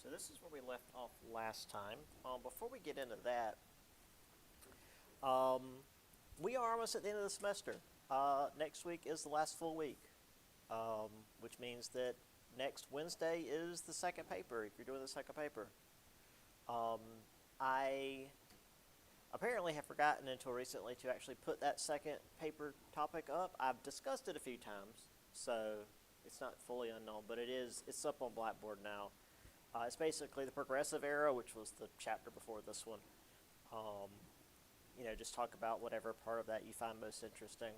So this is where we left off last time. Before we get into that, um, we are almost at the end of the semester. Next week is the last full week, which means that next Wednesday is the second paper, if you're doing the second paper. Um, I apparently have forgotten until recently to actually put that second paper topic up. I've discussed it a few times, so it's not fully unknown, but it's up on Blackboard now. It's basically the progressive era, which was the chapter before this one. Um, just talk about whatever part of that you find most interesting.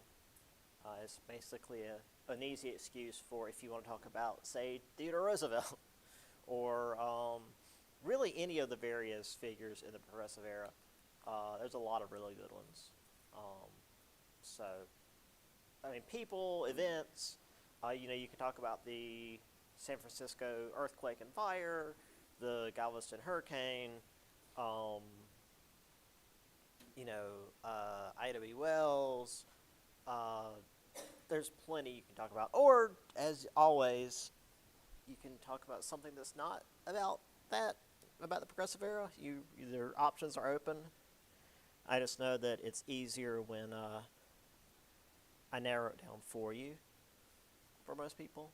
It's basically an easy excuse for if you want to talk about, say, Theodore Roosevelt, or really any of the various figures in the progressive era. There's a lot of really good ones. Um, so, people, events. You can talk about the San Francisco earthquake and fire, the Galveston hurricane, um, Ida B. Wells. Uh, there's plenty you can talk about. Or, as always, you can talk about something that's not about the progressive era. Their options are open. I just know that it's easier when I narrow it down for you, for most people.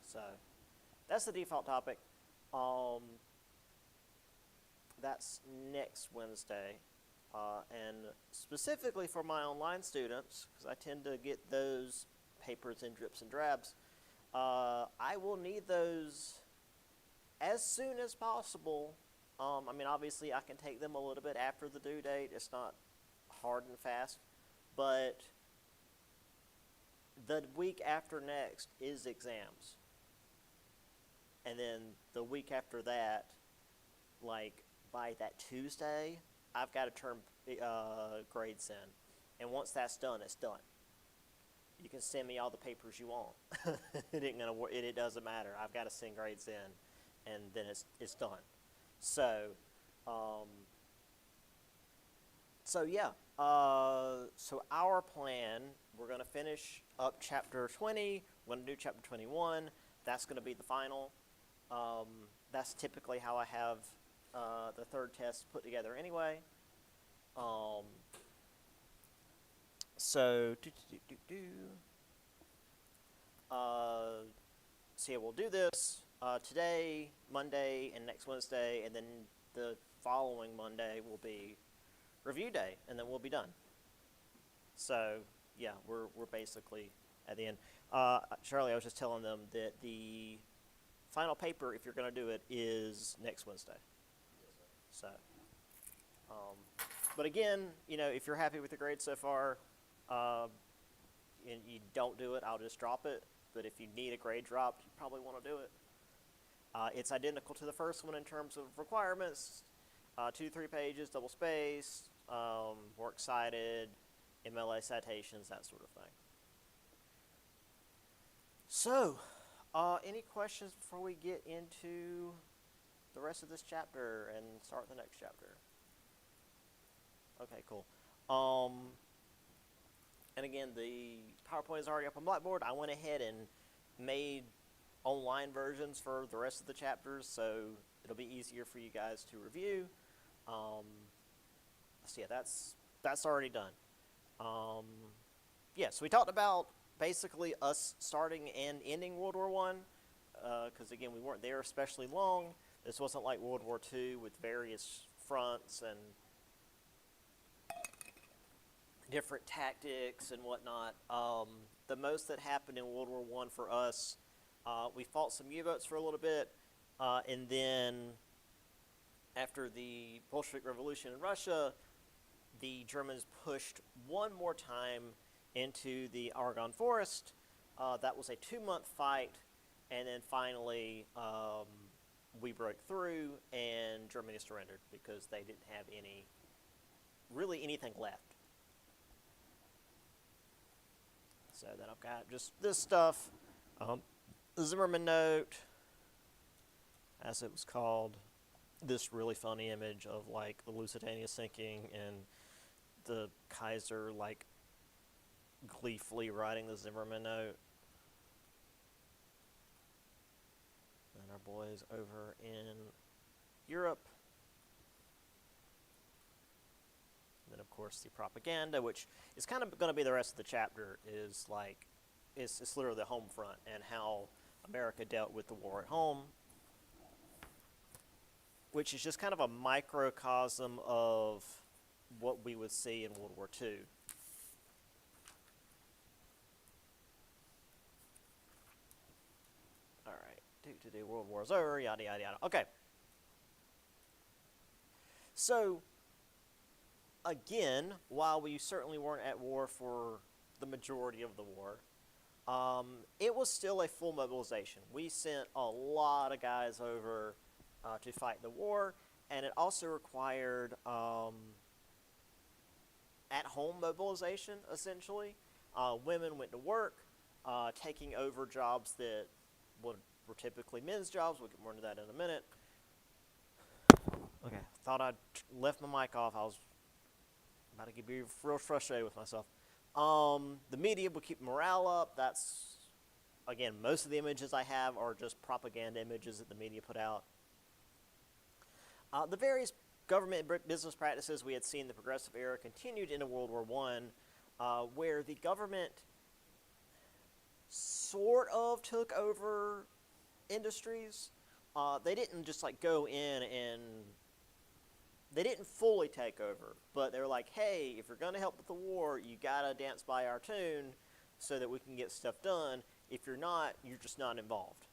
So, that's the default topic. That's next Wednesday. And specifically for my online students, because I tend to get those papers in drips and drabs, I will need those as soon as possible. Obviously, I can take them a little bit after the due date. It's not hard and fast. But the week after next is exams. And then the week after that, like by that Tuesday, I've got to turn grades in. And once that's done, it's done. You can send me all the papers you want. It doesn't matter. I've got to send grades in, and then it's done. So, yeah. So our plan, we're going to finish up chapter 20. We're going to do chapter 21. That's going to be the final. That's typically how I have the third test put together anyway. So yeah, we'll do this today, Monday, and next Wednesday, and then the following Monday will be review day, and then we'll be done. So yeah, we're basically at the end. Charlie, I was just telling them that the final paper, if you're going to do it, is next Wednesday. So, but again, if you're happy with the grade so far, and you don't do it, I'll just drop it. But if you need a grade dropped, you probably want to do it. It's identical to the first one in terms of requirements. 2-3 pages, double space, works cited, MLA citations, that sort of thing. So, any questions before we get into the rest of this chapter and start the next chapter? Okay, cool. And again, the PowerPoint is already up on Blackboard. I went ahead and made online versions for the rest of the chapters, so it'll be easier for you guys to review. So yeah, that's already done. So we talked about basically us starting and ending World War I, because again, we weren't there especially long. This wasn't like World War II with various fronts and different tactics and whatnot. The most that happened in World War I for us, we fought some U-boats for a little bit, and then after the Bolshevik Revolution in Russia, the Germans pushed one more time into the Argonne Forest. That was a 2-month fight, and then finally we broke through, and Germany surrendered because they didn't have anything left. So then I've got just this stuff. The Zimmerman note, as it was called, this really funny image of like the Lusitania sinking and the Kaiser like gleefully writing the Zimmerman note. And our boys over in Europe. And then, of course, the propaganda, which is kind of going to be the rest of the chapter, is like, it's literally the home front and how America dealt with the war at home, which is just kind of a microcosm of what we would see in World War II. All right, World War's over, yada, yada, yada. Okay. So, again, while we certainly weren't at war for the majority of the war, it was still a full mobilization. We sent a lot of guys over to fight the war, and it also required at-home mobilization, essentially. Women went to work, taking over jobs that were typically men's jobs. We'll get more into that in a minute. Okay, thought I'd left my mic off. I was about to be real frustrated with myself. The media will keep morale up. That's, again, most of the images I have are just propaganda images that the media put out. The various government business practices we had seen in the Progressive Era continued into World War I, where the government sort of took over industries. They didn't just like go in and they didn't fully take over, but they were like, hey, if you're going to help with the war, you got to dance by our tune so that we can get stuff done. If you're not, you're just not involved.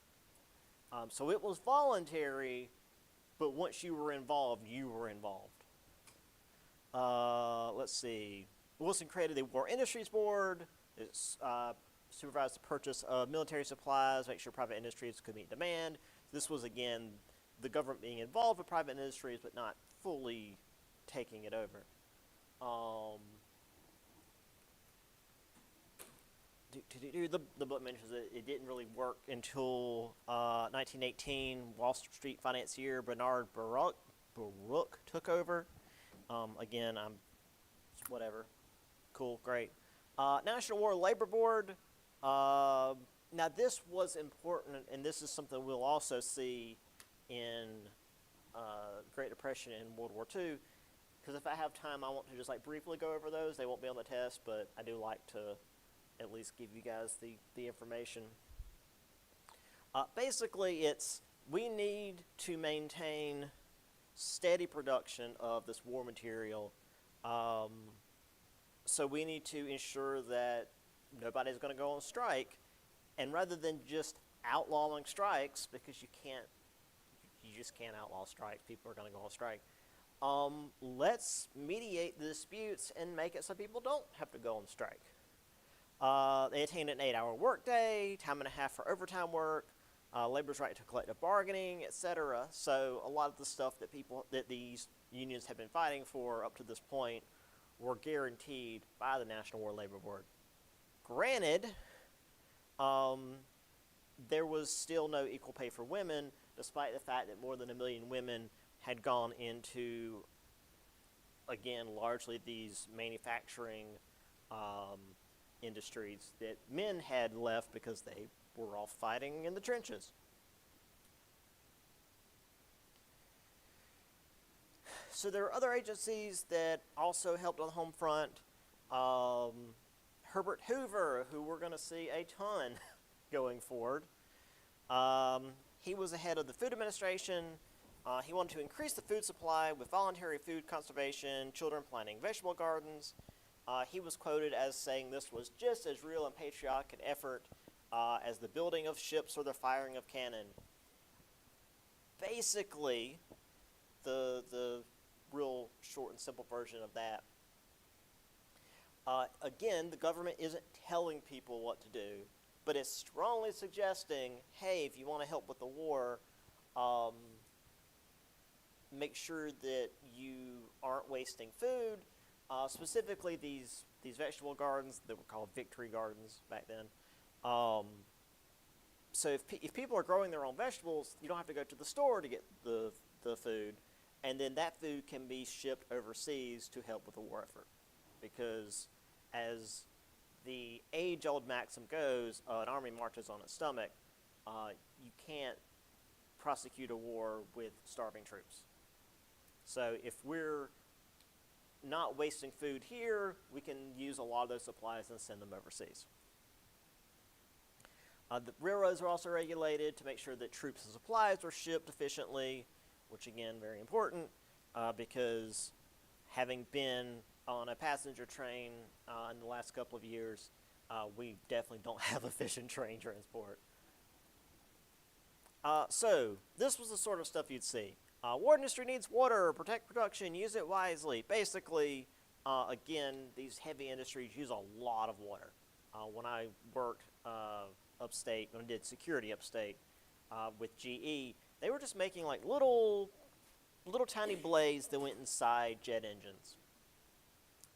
So it was voluntary, but once you were involved, you were involved. Let's see. Wilson created the War Industries Board. It supervised the purchase of military supplies, make sure private industries could meet demand. This was, again, the government being involved with private industries, but not fully taking it over. The book mentions that it didn't really work until 1918. Wall Street financier Bernard Baruch took over. Again, whatever. Cool, great. National War Labor Board. Now, this was important, and this is something we'll also see in Great Depression and World War II, because if I have time, I want to just like briefly go over those. They won't be on the test, but I do like to at least give you guys the information. Basically, we need to maintain steady production of this war material, so we need to ensure that nobody's going to go on strike, and rather than just outlawing strikes, because you just can't outlaw strikes, people are going to go on strike, let's mediate the disputes and make it so people don't have to go on strike. They attained an 8-hour workday, time and a half for overtime work, labor's right to collective bargaining, etc. So a lot of the stuff that these unions have been fighting for up to this point were guaranteed by the National War Labor Board. Granted, there was still no equal pay for women, despite the fact that more than 1 million women had gone into, again, largely these manufacturing industries that men had left because they were all fighting in the trenches. So there are other agencies that also helped on the home front. Herbert Hoover, who we're going to see a ton going forward. He was the head of the Food Administration. He wanted to increase the food supply with voluntary food conservation, children planting vegetable gardens. He was quoted as saying this was just as real and patriotic an effort as the building of ships or the firing of cannon. Basically, the real short and simple version of that. Again, the government isn't telling people what to do, but it's strongly suggesting, hey, if you want to help with the war, make sure that you aren't wasting food. Specifically, these vegetable gardens that were called Victory Gardens back then. So if people are growing their own vegetables, you don't have to go to the store to get the food, and then that food can be shipped overseas to help with the war effort. Because as the age-old maxim goes, an army marches on its stomach. You can't prosecute a war with starving troops. So if we're not wasting food here, we can use a lot of those supplies and send them overseas. The railroads are also regulated to make sure that troops and supplies are shipped efficiently, which again, very important, because having been on a passenger train in the last couple of years, we definitely don't have efficient train transport. So this was the sort of stuff you'd see. War industry needs water, protect production, use it wisely. Basically, again, these heavy industries use a lot of water. When I worked upstate, when I did security upstate with GE, they were just making like little tiny blades that went inside jet engines.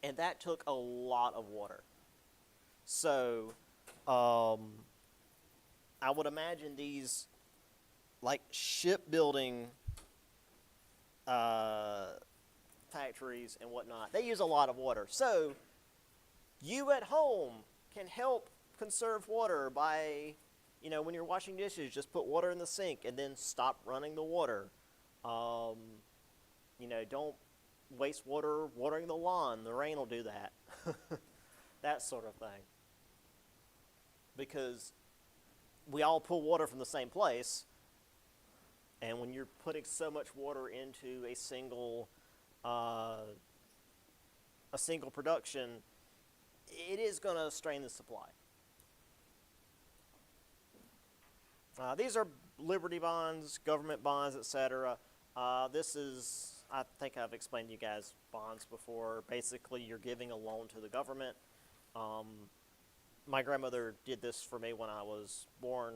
And that took a lot of water. So I would imagine these like shipbuilding factories and whatnot, they use a lot of water. So you at home can help conserve water by, when you're washing dishes, just put water in the sink and then stop running the water. Don't waste water watering the lawn. The rain will do that. That sort of thing. Because we all pull water from the same place. And when you're putting so much water into a single production, it is going to strain the supply. These are Liberty bonds, government bonds, etc. This is, I think I've explained to you guys bonds before. Basically, you're giving a loan to the government. My grandmother did this for me when I was born.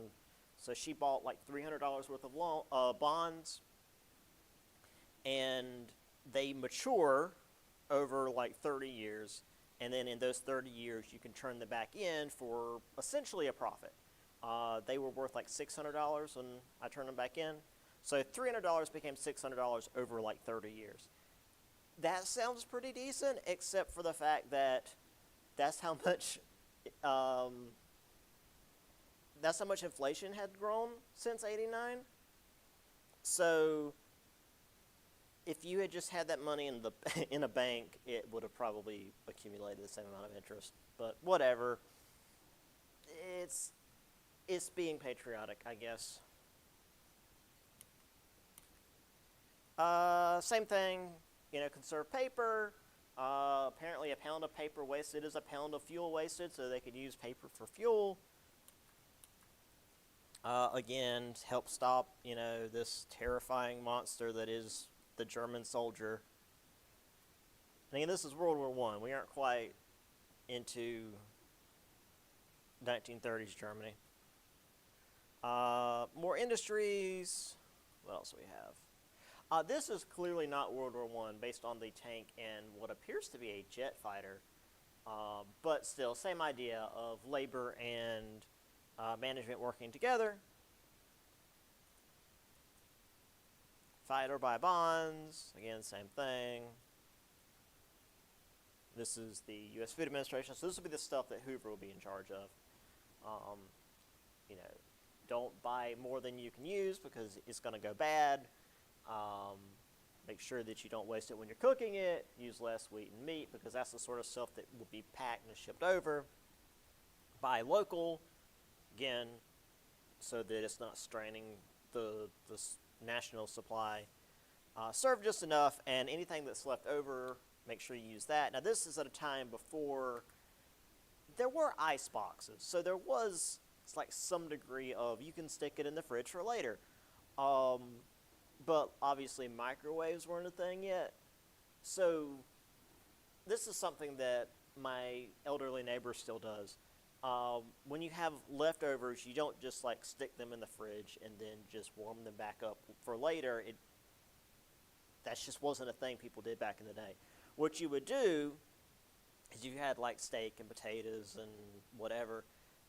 So she bought like $300 worth of bonds, and they mature over like 30 years, and then in those 30 years you can turn them back in for essentially a profit. They were worth like $600 when I turned them back in, so $300 became $600 over like 30 years. That sounds pretty decent, except for the fact that that's how much inflation had grown since '89. So if you had just had that money in a bank, it would have probably accumulated the same amount of interest. But whatever. It's being patriotic, I guess. Same thing, conserve paper. Apparently a pound of paper wasted is a pound of fuel wasted, so they could use paper for fuel. Again, to help stop, this terrifying monster that is the German soldier. And again, this is World War I. We aren't quite into 1930s Germany. More industries. What else do we have? This is clearly not World War I, based on the tank and what appears to be a jet fighter. But still, same idea of labor and management working together. Fight or buy bonds. Again, same thing. This is the U.S. Food Administration. So this will be the stuff that Hoover will be in charge of. Don't buy more than you can use because it's going to go bad. Make sure that you don't waste it when you're cooking it. Use less wheat and meat because that's the sort of stuff that will be packed and shipped over. Buy local. Again, so that it's not straining the national supply. Serve just enough, and anything that's left over, make sure you use that. Now, this is at a time before there were ice boxes, so there was like some degree of you can stick it in the fridge for later. But obviously microwaves weren't a thing yet. So this is something that my elderly neighbor still does. When you have leftovers, you don't just like stick them in the fridge and then just warm them back up for later. That just wasn't a thing people did back in the day. What you would do is you had like steak and potatoes and whatever.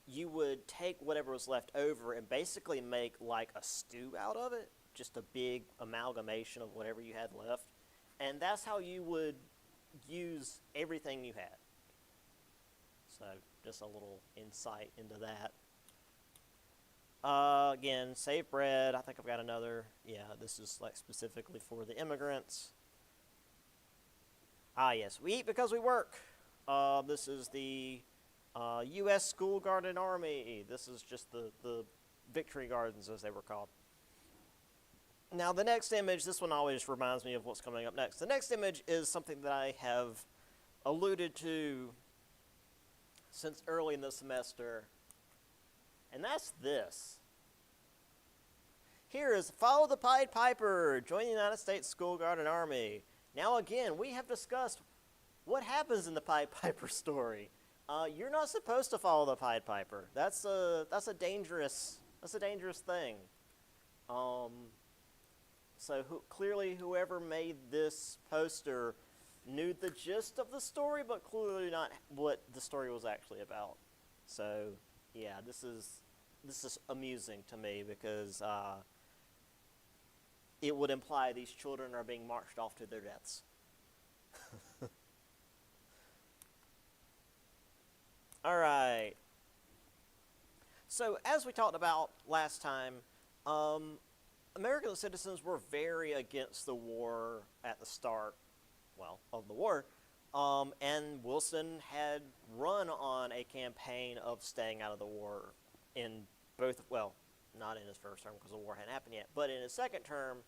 You would take whatever was left over and basically make like a stew out of it, just a big amalgamation of whatever you had left. And that's how you would use everything you had. So just a little insight into that. Again, save bread. I think I've got another. Yeah, this is like specifically for the immigrants. Ah, yes, we eat because we work. This is the U.S. School Garden Army. This is just the Victory Gardens, as they were called. Now, the next image, this one always reminds me of what's coming up next. The next image is something that I have alluded to since early in the semester, and that's this. Here is Follow the Pied Piper, join the United States School Garden Army. Now, again, we have discussed what happens in the Pied Piper story. You're not supposed to follow the Pied Piper. That's a dangerous thing. So clearly, whoever made this poster knew the gist of the story, but clearly not what the story was actually about. So, yeah, this is amusing to me because it would imply these children are being marched off to their deaths. All right. So, as we talked about last time, American citizens were very against the war at the start, of the war, and Wilson had run on a campaign of staying out of the war in both, not in his first term because the war hadn't happened yet, but in his second term,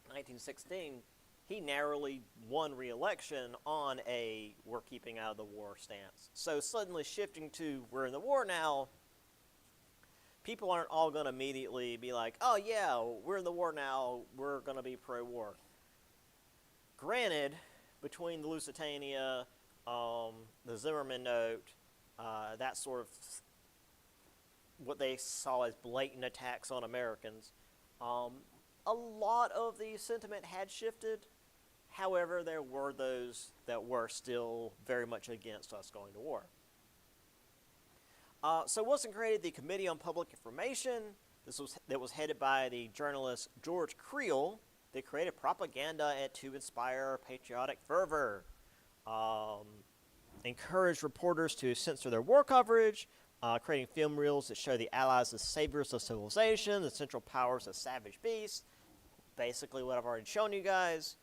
1916, he narrowly won re-election on a we're keeping out of the war stance. So suddenly shifting to we're in the war now, people aren't all going to immediately be like, oh yeah, we're in the war now, we're going to be pro-war. Granted, between the Lusitania, the Zimmerman Note, that sort of what they saw as blatant attacks on Americans, a lot of the sentiment had shifted. However, there were those that were still very much against us going to war. So Wilson created the Committee on Public Information. That was headed by the journalist George Creel. They created propaganda to inspire patriotic fervor, encouraged reporters to censor their war coverage, creating film reels that show the Allies as saviors of civilization, the Central Powers as savage beasts. Basically what I've already shown you guys.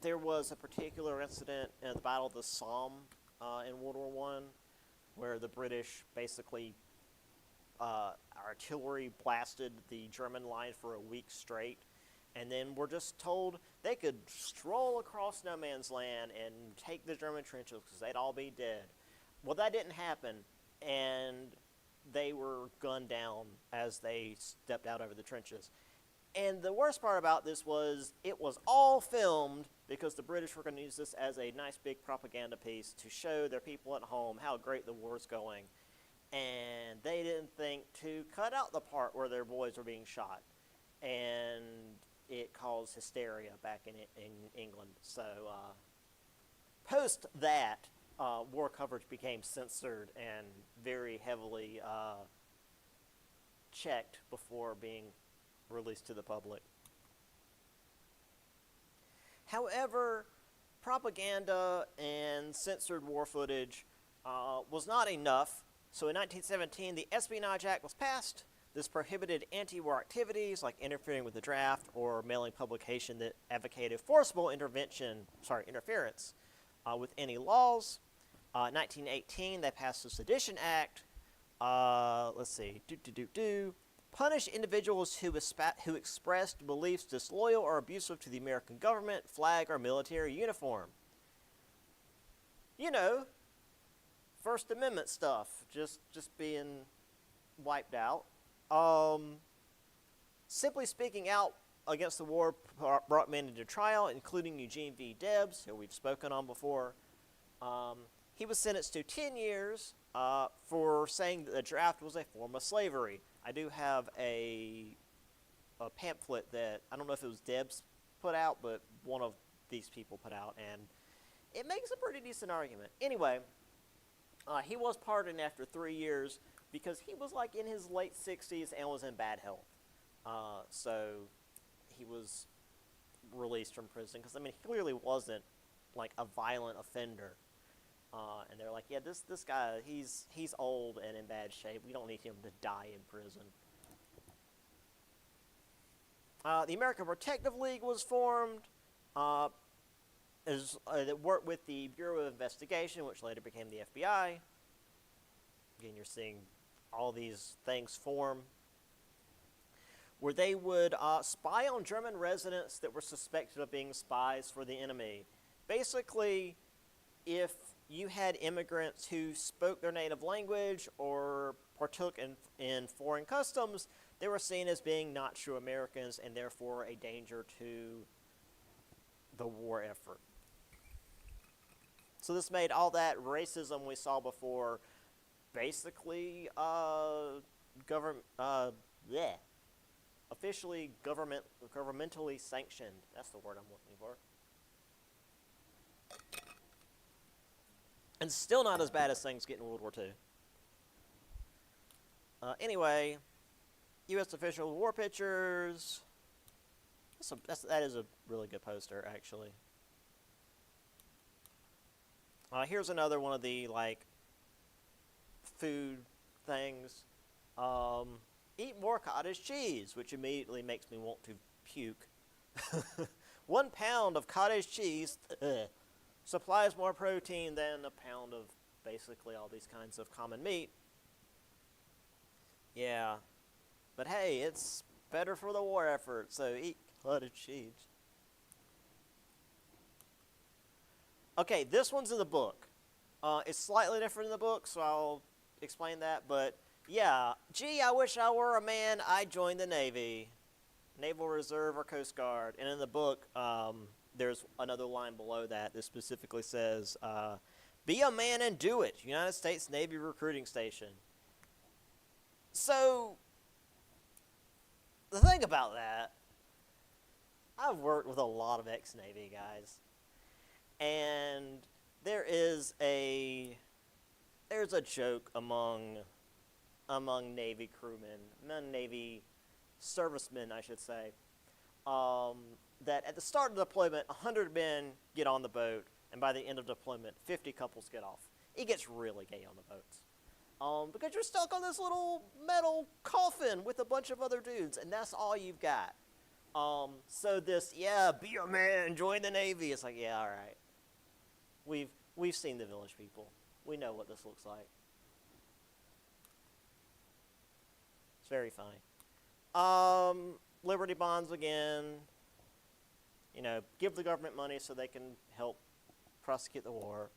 There was a particular incident at the Battle of the Somme in World War I, where the British basically artillery blasted the German line for a week straight, and then were just told they could stroll across no man's land and take the German trenches because they'd all be dead. Well, that didn't happen, and they were gunned down as they stepped out over the trenches. And the worst part about this was it was all filmed because the British were going to use this as a nice big propaganda piece to show their people at home how great the war's going. And they didn't think to cut out the part where their boys were being shot. And it caused hysteria back in England. So post that, war coverage became censored and very heavily checked before being released to the public. However, propaganda and censored war footage was not enough. So in 1917, the Espionage Act was passed. This prohibited anti-war activities like interfering with the draft or mailing publication that advocated forcible interference with any laws. 1918, they passed the Sedition Act. Punish individuals who expressed beliefs disloyal or abusive to the American government, flag, or military uniform. You know, First Amendment stuff, just being wiped out. Simply speaking out against the war brought men into trial, including Eugene V. Debs, who we've spoken on before. He was sentenced to 10 years for saying that the draft was a form of slavery. I do have a pamphlet that, I don't know if it was Debs put out, but one of these people put out, and it makes a pretty decent argument. Anyway, he was pardoned after 3 years because he was like in his late 60s and was in bad health. So he was released from prison because, I mean, he clearly wasn't like a violent offender. And they're like, yeah, this guy, he's old and in bad shape. We don't need him to die in prison. The American Protective League was formed. That worked with the Bureau of Investigation, which later became the FBI. Again, you're seeing all these things form, where they would spy on German residents that were suspected of being spies for the enemy. Basically, if you had immigrants who spoke their native language or partook in foreign customs, they were seen as being not true Americans and therefore a danger to the war effort. So this made all that racism we saw before basically officially governmentally sanctioned. That's the word I'm looking for. And still not as bad as things get in World War II. Anyway, U.S. official war pictures. That is a really good poster, actually. Here's another one of the, like, food things. Eat more cottage cheese, which immediately makes me want to puke. 1 pound of cottage cheese supplies more protein than a pound of basically all these kinds of common meat. Yeah. But hey, it's better for the war effort, so eat cottage cheese. Okay, this one's in the book. It's slightly different in the book, so I'll explain that. But yeah, gee, I wish I were a man. I'd join the Navy, Naval Reserve or Coast Guard. And in the book, there's another line below that specifically says, "Be a man and do it." United States Navy Recruiting Station. So the thing about that, I've worked with a lot of ex-Navy guys. And there's a joke among Navy crewmen, Navy servicemen, I should say, that at the start of deployment, 100 men get on the boat, and by the end of deployment, 50 couples get off. It gets really gay on the boats. Because you're stuck on this little metal coffin with a bunch of other dudes, and that's all you've got. So this, yeah, be a man, join the Navy. It's like, yeah, all right. We've seen The Village People. We know what this looks like. It's very funny. Liberty bonds again. You know, give the government money so they can help prosecute the war.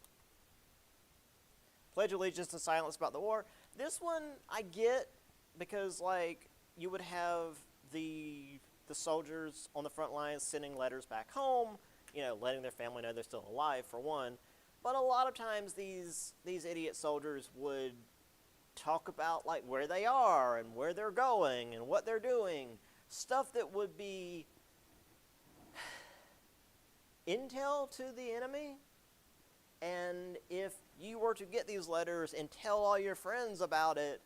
Pledge allegiance and silence about the war. This one I get because, like, you would have the soldiers on the front lines sending letters back home, you know, letting their family know they're still alive, for one. But a lot of times these idiot soldiers would talk about, like, where they are and where they're going and what they're doing. Stuff that would be intel to the enemy. And if you were to get these letters and tell all your friends about it,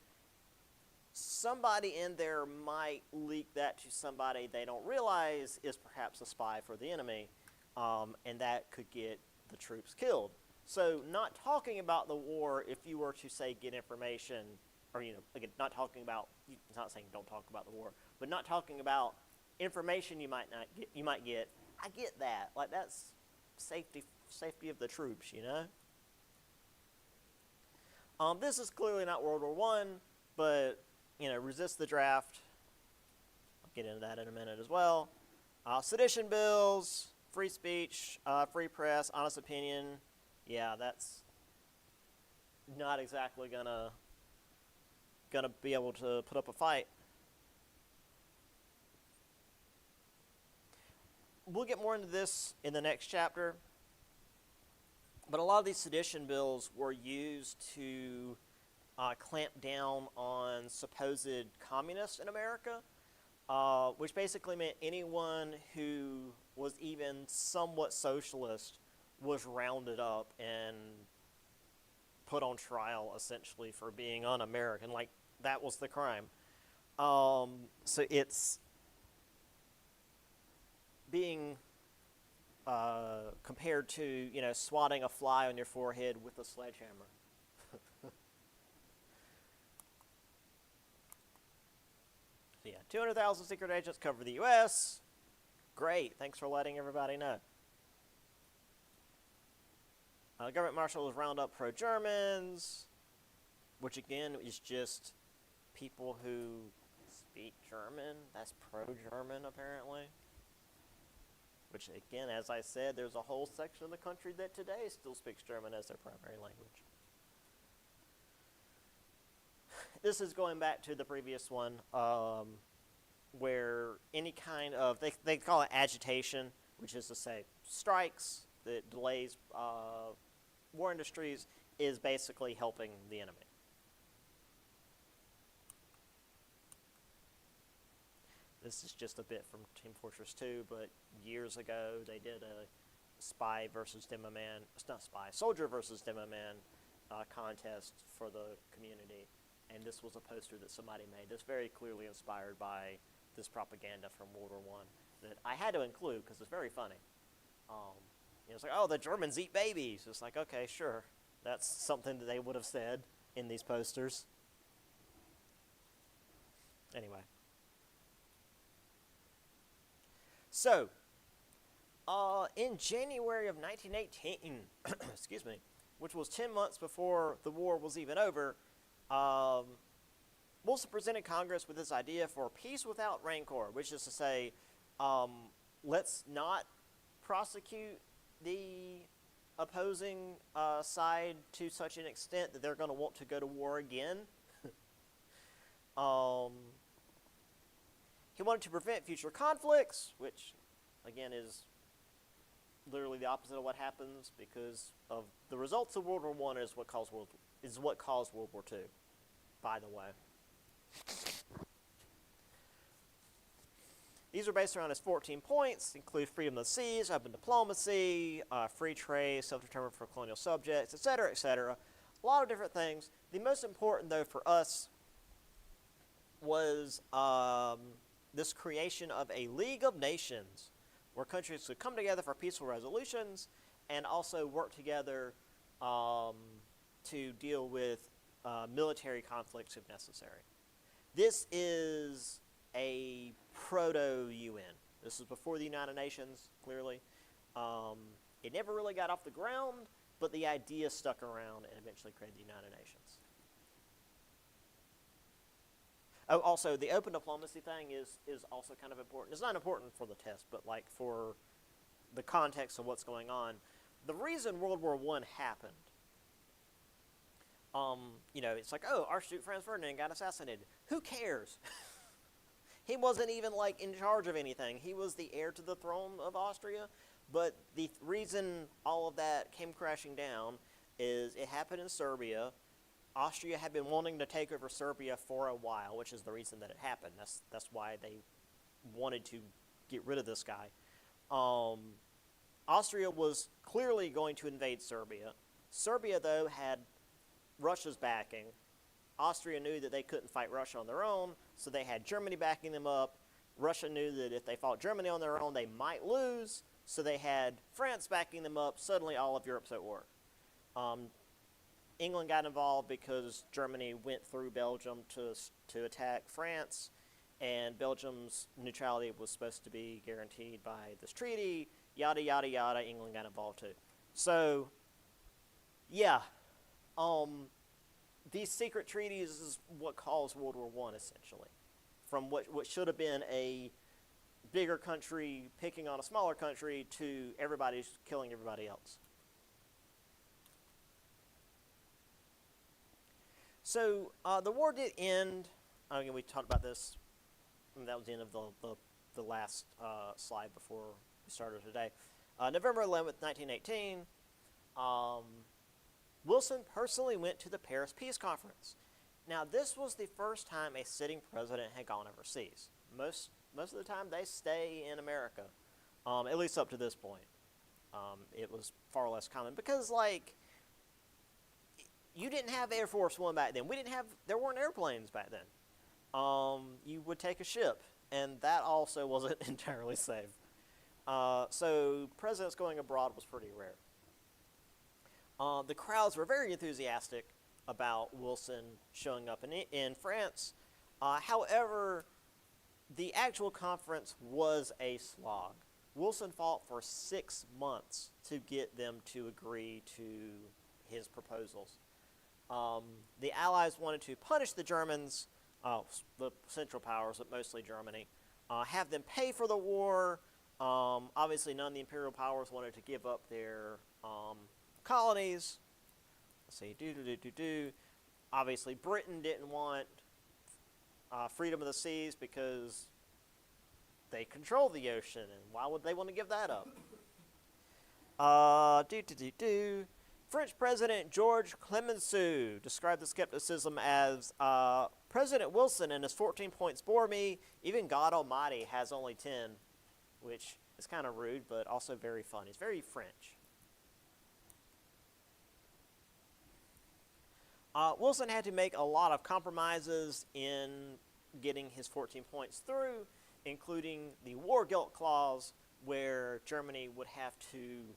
somebody in there might leak that to somebody they don't realize is perhaps a spy for the enemy, and that could get the troops killed. So not talking about the war, if you were to, say, get information, or, you know, again, not talking about, it's not saying don't talk about the war, but not talking about information you might get, I get that. Like, that's safety of the troops, you know? This is clearly not World War I, but, you know, resist the draft. I'll get into that in a minute as well. Sedition bills, free speech, free press, honest opinion. Yeah, that's not exactly gonna be able to put up a fight. We'll get more into this in the next chapter. But a lot of these sedition bills were used to clamp down on supposed communists in America, which basically meant anyone who was even somewhat socialist was rounded up and put on trial, essentially, for being un-American. Like, that was the crime. So it's being compared to, swatting a fly on your forehead with a sledgehammer. So yeah, 200,000 secret agents cover the U.S. Great, thanks for letting everybody know. Government marshals round up pro-Germans, which again is just people who speak German. That's pro-German, apparently. Which, again, as I said, there's a whole section of the country that today still speaks German as their primary language. This is going back to the previous one, where any kind of, they call it agitation, which is to say strikes that delays war industries, is basically helping the enemy. This is just a bit from Team Fortress 2, but years ago they did a soldier versus Demoman contest for the community, and this was a poster that somebody made that's very clearly inspired by this propaganda from World War I that I had to include because it's very funny. It's like, oh, the Germans eat babies. It's like, okay, sure. That's something that they would have said in these posters. Anyway. So, in January of 1918, excuse me, which was 10 months before the war was even over, Wilson presented Congress with this idea for peace without rancor, which is to say, let's not prosecute the opposing side to such an extent that they're going to want to go to war again. He wanted to prevent future conflicts, which, again, is literally the opposite of what happens because of the results of World War I is what caused World War II, by the way. These are based around his 14 points, include freedom of the seas, open diplomacy, free trade, self-determined for colonial subjects, etc., etc. A lot of different things. The most important, though, for us was this creation of a League of Nations where countries could come together for peaceful resolutions and also work together to deal with military conflicts if necessary. This is a proto-UN. This is before the United Nations, clearly. It never really got off the ground, but the idea stuck around and eventually created the United Nations. Oh, also, the open diplomacy thing is also kind of important. It's not important for the test, but like for the context of what's going on. The reason World War I happened, it's like, oh, Archduke Franz Ferdinand got assassinated. Who cares? He wasn't even, like, in charge of anything. He was the heir to the throne of Austria. But the reason all of that came crashing down is it happened in Serbia. Austria had been wanting to take over Serbia for a while, which is the reason that it happened. That's why they wanted to get rid of this guy. Austria was clearly going to invade Serbia. Serbia, though, had Russia's backing. Austria knew that they couldn't fight Russia on their own, so they had Germany backing them up. Russia knew that if they fought Germany on their own, they might lose, so they had France backing them up. Suddenly, all of Europe's at war. England got involved because Germany went through Belgium to attack France, and Belgium's neutrality was supposed to be guaranteed by this treaty, yada, yada, yada. England got involved too. So, yeah, these secret treaties is what caused World War I, essentially. From what should have been a bigger country picking on a smaller country to everybody's killing everybody else. So the war did end. Again, we talked about this. That was the end of the last slide before we started today. November 11th, 1918, Wilson personally went to the Paris Peace Conference. Now, this was the first time a sitting president had gone overseas. Most of the time, they stay in America, at least up to this point. It was far less common because, like, you didn't have Air Force One back then. There weren't airplanes back then. You would take a ship, and that also wasn't entirely safe. So presidents going abroad was pretty rare. The crowds were very enthusiastic about Wilson showing up in France. However, the actual conference was a slog. Wilson fought for 6 months to get them to agree to his proposals. The Allies wanted to punish the Germans, the Central Powers, but mostly Germany, have them pay for the war. Obviously, none of the Imperial Powers wanted to give up their colonies. Let's see, Obviously, Britain didn't want freedom of the seas because they control the ocean, and why would they want to give that up? French President Georges Clemenceau described the skepticism as, President Wilson and his 14 points bore me. Even God Almighty has only 10, which is kind of rude, but also very funny. It's very French. Wilson had to make a lot of compromises in getting his 14 points through, including the war guilt clause, where Germany would have to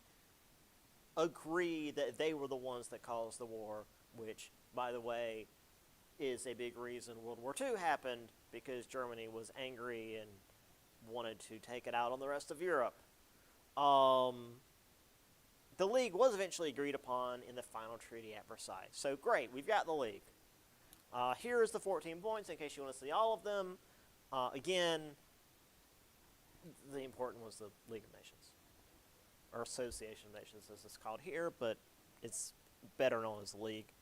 agree that they were the ones that caused the war, which, by the way, is a big reason World War II happened, because Germany was angry and wanted to take it out on the rest of Europe. The League was eventually agreed upon in the final treaty at Versailles. So great, we've got the League. Here's the 14 points in case you want to see all of them. Again, the important was the League of Nations, or Association of Nations as it's called here, but it's better known as the League.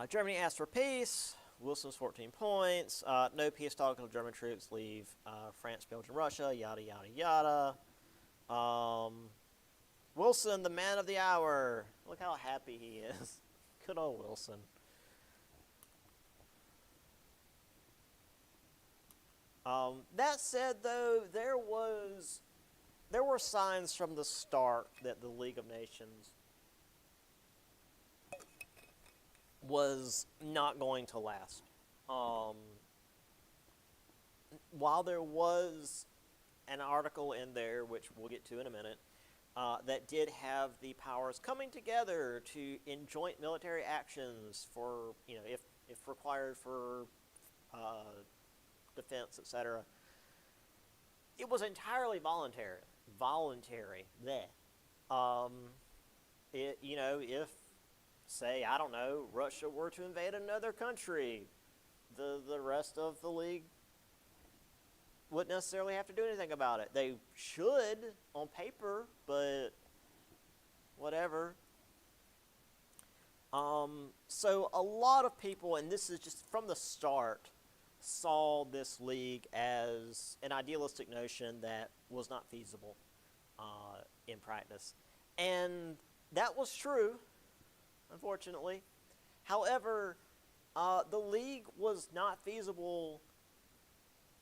Germany asked for peace. Wilson's 14 points. No peace talk until German troops leave France, Belgium, Russia, yada, yada, yada. Wilson, the man of the hour. Look how happy he is. Good old Wilson. That said, though, there were signs from the start that the League of Nations was not going to last. While there was an article in there, which we'll get to in a minute, that did have the powers coming together in joint military actions for, if required for defense, etc. It was entirely voluntary. If, say, I don't know, Russia were to invade another country, the rest of the League wouldn't necessarily have to do anything about it. They should on paper, but whatever. So a lot of people, and this is just from the start, saw this league as an idealistic notion that was not feasible in practice. And that was true, unfortunately. However, the league was not feasible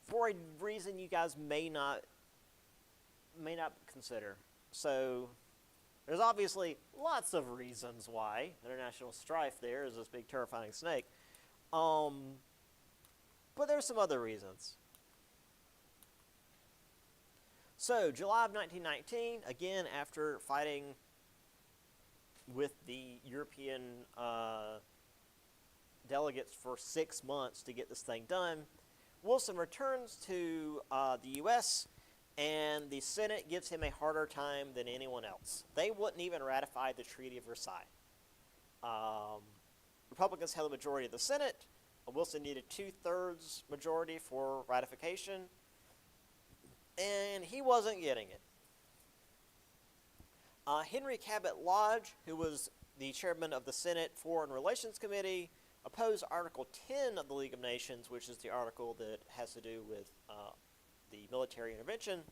for a reason you guys may not consider. So there's obviously lots of reasons why international strife there is this big terrifying snake. But there's some other reasons. So, July of 1919, again, after fighting with the European delegates for 6 months to get this thing done, Wilson returns to the U.S., and the Senate gives him a harder time than anyone else. They wouldn't even ratify the Treaty of Versailles. Republicans held the majority of the Senate. Wilson needed 2/3 majority for ratification, and he wasn't getting it. Henry Cabot Lodge, who was the chairman of the Senate Foreign Relations Committee, opposed Article 10 of the League of Nations, which is the article that has to do with the military intervention.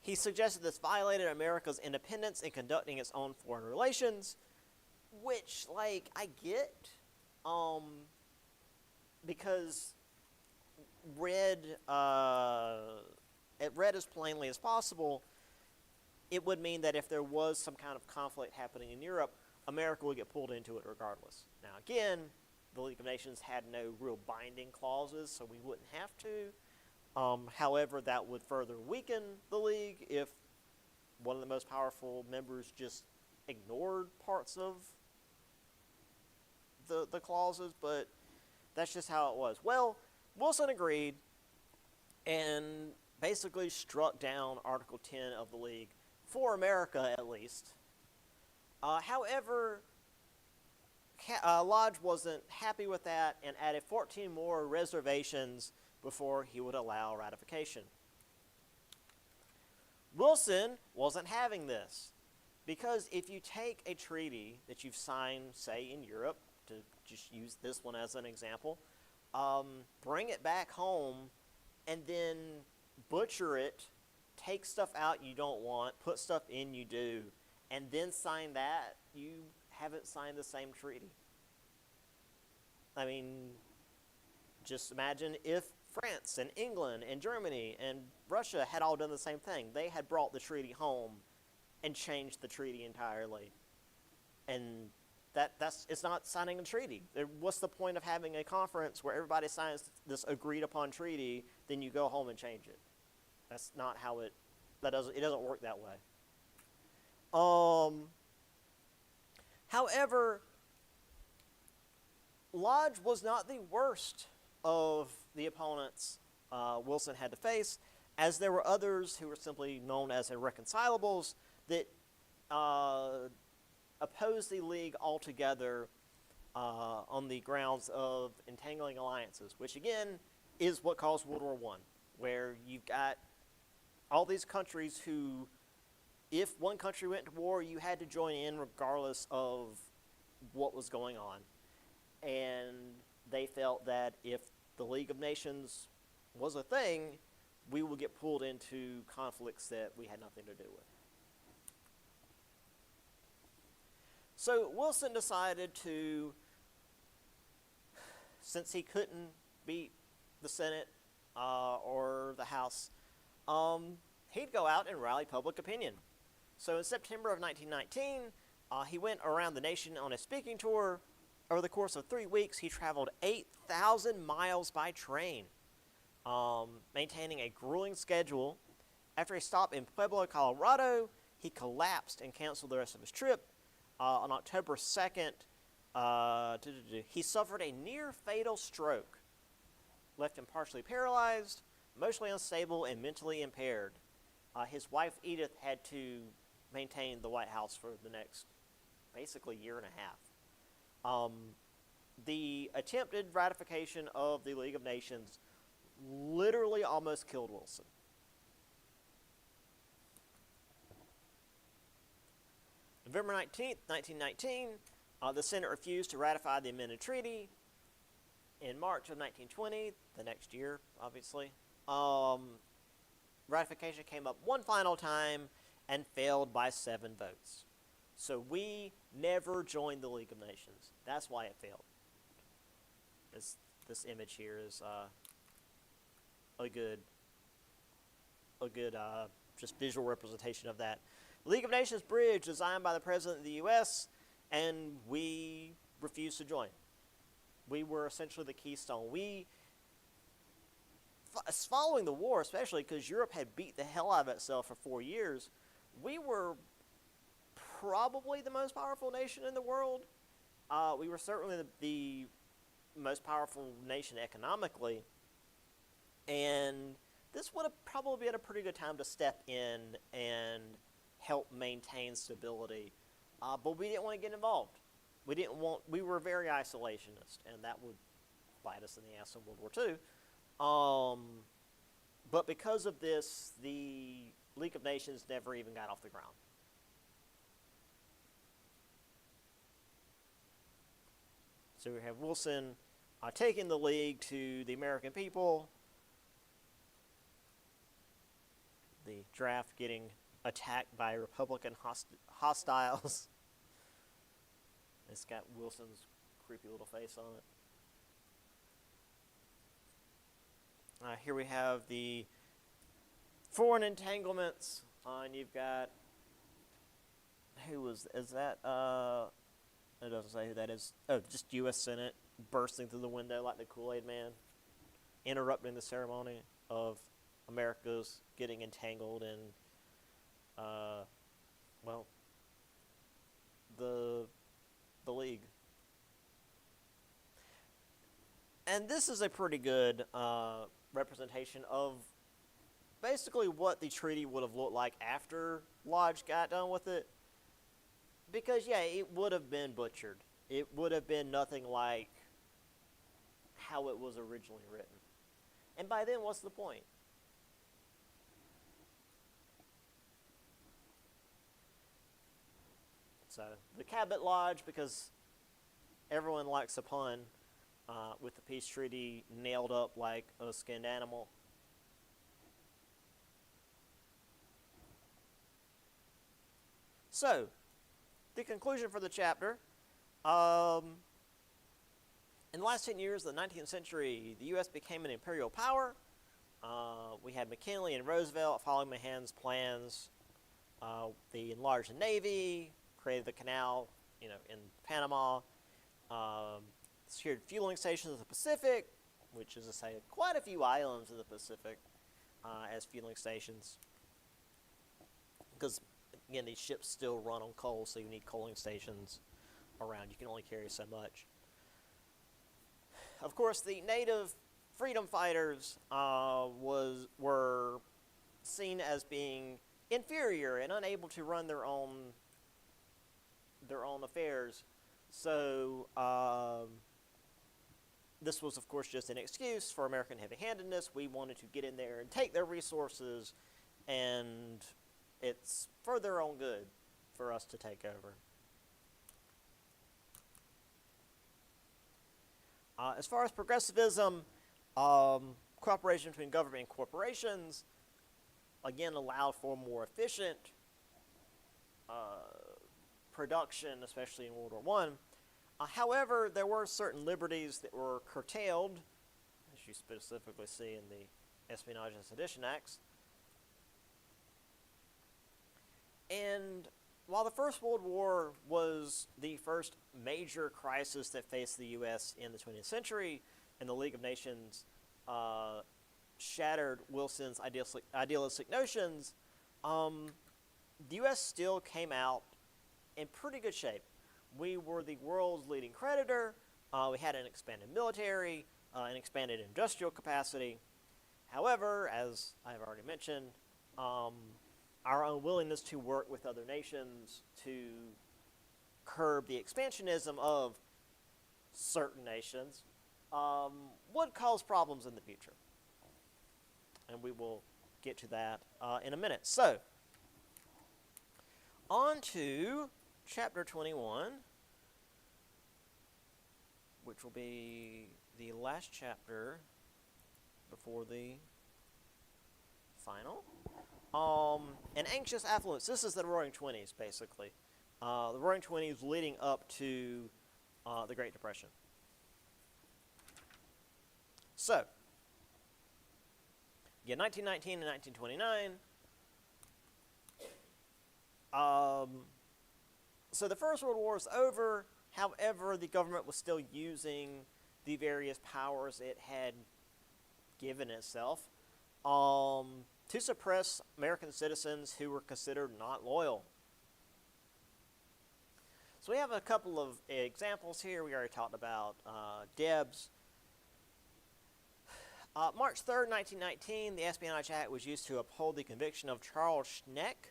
He suggested this violated America's independence in conducting its own foreign relations, which, I get, because read as plainly as possible, it would mean that if there was some kind of conflict happening in Europe, America would get pulled into it regardless. Now, again, the League of Nations had no real binding clauses, so we wouldn't have to. However, that would further weaken the League if one of the most powerful members just ignored parts of the clauses, but that's just how it was. Well, Wilson agreed and basically struck down Article 10 of the League, for America at least. However, Lodge wasn't happy with that and added 14 more reservations before he would allow ratification. Wilson wasn't having this, because if you take a treaty that you've signed, say, in Europe, to just use this one as an example, bring it back home, and then butcher it, take stuff out you don't want, put stuff in you do, and then sign that, you haven't signed the same treaty. I mean, just imagine if France and England and Germany and Russia had all done the same thing. They had brought the treaty home and changed the treaty entirely. And that's it's not signing a treaty. What's the point of having a conference where everybody signs this agreed upon treaty, then you go home and change it? That's not how it doesn't work that way. However, Lodge was not the worst of the opponents Wilson had to face, as there were others who were simply known as irreconcilables that opposed the League altogether on the grounds of entangling alliances, which again is what caused World War I, where you've got all these countries who, if one country went to war, you had to join in regardless of what was going on. And they felt that if the League of Nations was a thing, we would get pulled into conflicts that we had nothing to do with. So Wilson decided to, since he couldn't beat the Senate or the House, he'd go out and rally public opinion. So in September of 1919, he went around the nation on a speaking tour. Over the course of 3 weeks, he traveled 8,000 miles by train, maintaining a grueling schedule. After a stop in Pueblo, Colorado, he collapsed and canceled the rest of his trip. On October 2nd, he suffered a near-fatal stroke, left him partially paralyzed, emotionally unstable, and mentally impaired. His wife, Edith, had to maintain the White House for the next, basically, year and a half. The attempted ratification of the League of Nations literally almost killed Wilson. November 19th, 1919, the Senate refused to ratify the amended treaty. In March of 1920, the next year, obviously, ratification came up one final time and failed by 7 votes. So we never joined the League of Nations. That's why it failed. This image here is a good just visual representation of that. League of Nations bridge designed by the President of the U.S., and we refused to join. We were essentially the keystone. Following the war, especially because Europe had beat the hell out of itself for 4 years, we were probably the most powerful nation in the world. We were certainly the most powerful nation economically, and this would have probably been a pretty good time to step in and help maintain stability, but we didn't want to get involved. We were very isolationist, and that would bite us in the ass in World War II. But because of this, the League of Nations never even got off the ground. So we have Wilson taking the League to the American people, the draft getting attacked by Republican hostiles. It's got Wilson's creepy little face on it. Here we have the foreign entanglements, and you've got, is that, it doesn't say who that is. Oh, just U.S. Senate, bursting through the window like the Kool-Aid Man, interrupting the ceremony of America's getting entangled in, well, the League. And this is a pretty good representation of basically what the treaty would have looked like after Lodge got done with it. Because, yeah, it would have been butchered. It would have been nothing like how it was originally written. And by then, what's the point? So, the Cabot Lodge, because everyone likes a pun, with the peace treaty nailed up like a skinned animal. So, the conclusion for the chapter. In the last 10 years of the 19th century, the U.S. became an imperial power. We had McKinley and Roosevelt following Mahan's plans. They enlarged the Navy, created the canal, in Panama, secured fueling stations in the Pacific, which is to say quite a few islands in the Pacific as fueling stations. Because, again, these ships still run on coal, so you need coaling stations around. You can only carry so much. Of course, the native freedom fighters were seen as being inferior and unable to run their own affairs. So this was, of course, just an excuse for American heavy-handedness. We wanted to get in there and take their resources, and it's for their own good for us to take over. As far as progressivism, cooperation between government and corporations, again, allowed for more efficient production, especially in World War I. However, there were certain liberties that were curtailed, as you specifically see in the Espionage and Sedition Acts. And while the First World War was the first major crisis that faced the U.S. in the 20th century, and the League of Nations shattered Wilson's idealistic notions, the U.S. still came out in pretty good shape. We were the world's leading creditor. We had an expanded military, an expanded industrial capacity. However, as I've already mentioned, our unwillingness to work with other nations to curb the expansionism of certain nations would cause problems in the future. And we will get to that in a minute. So, on to Chapter 21, which will be the last chapter before the final. An anxious affluence. This is the Roaring Twenties, basically. The Roaring Twenties leading up to the Great Depression. So, again, 1919 and 1929. So the First World War is over. However, the government was still using the various powers it had given itself to suppress American citizens who were considered not loyal. So we have a couple of examples here. We already talked about Debs. March 3rd, 1919, the Espionage Act was used to uphold the conviction of Charles Schneck.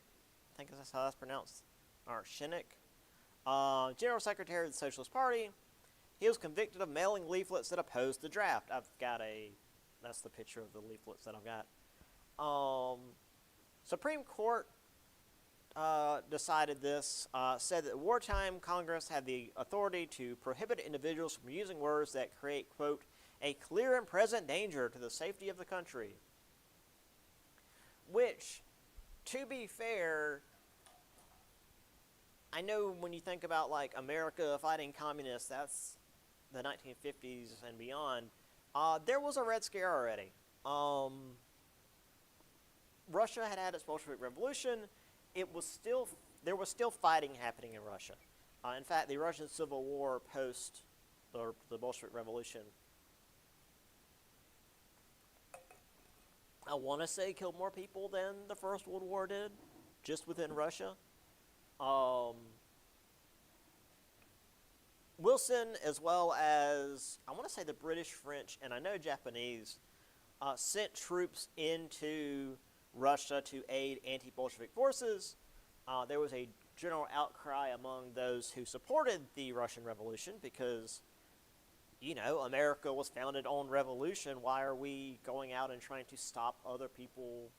I think that's how that's pronounced. Or Schneck. General Secretary of the Socialist Party. He was convicted of mailing leaflets that opposed the draft. That's the picture of the leaflets that I've got. Supreme Court decided this, said that wartime Congress had the authority to prohibit individuals from using words that create, quote, a clear and present danger to the safety of the country. Which, to be fair, I know when you think about like America fighting communists, that's the 1950s and beyond, there was a Red Scare already. Russia had had its Bolshevik Revolution. There was still fighting happening in Russia. In fact, the Russian Civil War post the Bolshevik Revolution. I want to say killed more people than the First World War did, just within Russia. Wilson, as well as, I want to say the British, French, and I know Japanese, sent troops into Russia to aid anti-Bolshevik forces. There was a general outcry among those who supported the Russian Revolution because, America was founded on revolution. Why are we going out and trying to stop other people